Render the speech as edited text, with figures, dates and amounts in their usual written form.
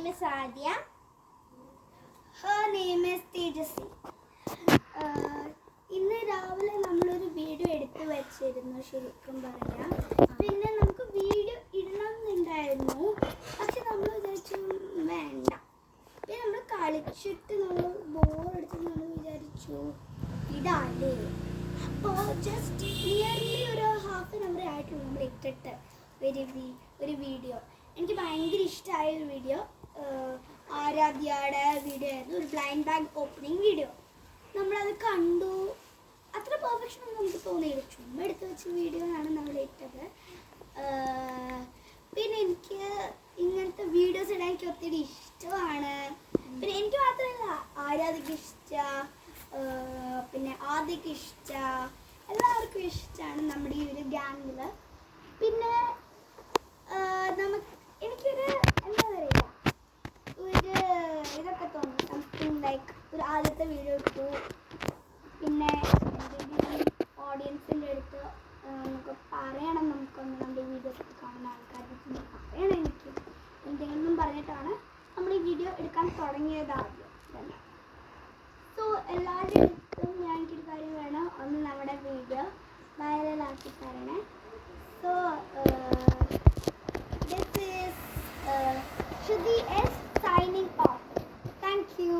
name is Adya. Her name is Tejasvi. ഇന്ന് രാവിലെ നമ്മളൊരു വീഡിയോ എടുത്ത് വെച്ചിരുന്നു. ശരിക്കും പറഞ്ഞാൽ പിന്നെ നമുക്ക് വീഡിയോ ഇടണം എന്നുണ്ടായിരുന്നു, പക്ഷെ നമ്മൾ വിചാരിച്ചു വേണ്ട. പിന്നെ നമ്മൾ കളിച്ചിട്ട് നമ്മൾ ബോറടിച്ച് നമ്മൾ വിചാരിച്ചു ഇടാല്ലേ. അപ്പോൾ ജസ്റ്റ് നിയർലി ഒരു ഹാഫ് ആൻ അവർ ആയിട്ടുള്ളൂ നമ്മൾ ഇട്ടിട്ട് ഒരു വീഡിയോ. എനിക്ക് ഭയങ്കര ഇഷ്ടമായ ഒരു വീഡിയോ ആരാധ്യയുടെ വീഡിയോ ആയിരുന്നു. ഒരു ബ്ലൈൻഡ് ബാഗ് ഓപ്പണിംഗ് വീഡിയോ. നമ്മളത് കണ്ടു. അത്ര പെർഫെക്ഷൻ ഒന്നും നമുക്ക് തോന്നിയില്ല, ചുമ്മാ എടുത്ത് വെച്ച വീഡിയോ ആണ് നമ്മൾ ഇട്ടത്. പിന്നെ എനിക്ക് ഇങ്ങനത്തെ വീഡിയോസ് ഇടാൻ എനിക്ക് ഒത്തിരി ഇഷ്ടമാണ്. പിന്നെ എനിക്ക് മാത്രമല്ല, ആരാധ്യക്ക് ഇഷ്ടമാണ്, പിന്നെ ആദ്യക്ക് ഇഷ്ടമാണ്, എല്ലാവർക്കും ഇഷ്ടമാണ് നമ്മുടെ ഈ ഒരു ഗ്യാങ്ങിൽ. പിന്നെ എനിക്കൊരു എന്താ പറയുക, ഒരു ഇതൊക്കെ തോന്നും, സംതിങ് ലൈക്ക് ഒരു ആദ്യത്തെ വീഡിയോ ഇട്ടു, പിന്നെ എന്തെങ്കിലും ഓഡിയൻസിൻ്റെ അടുത്ത് നമുക്ക് പറയണം, നമുക്കൊന്ന് നമ്മുടെ വീഡിയോസ് ഒക്കെ കാണുന്ന ആൾക്കാർക്ക് പറയണം. എനിക്ക് എന്തെങ്കിലും പറഞ്ഞിട്ടാണ് നമ്മൾ ഈ വീഡിയോ എടുക്കാൻ തുടങ്ങിയത് ആദ്യം തന്നെ. സോ എല്ലാവരുടെ അടുത്തും ഞാൻ എനിക്കൊരു കാര്യം വേണം, ഒന്ന് നമ്മുടെ വീഡിയോ വൈറലാക്കി തരണേ. So this is Shruti S signing off. Thank you.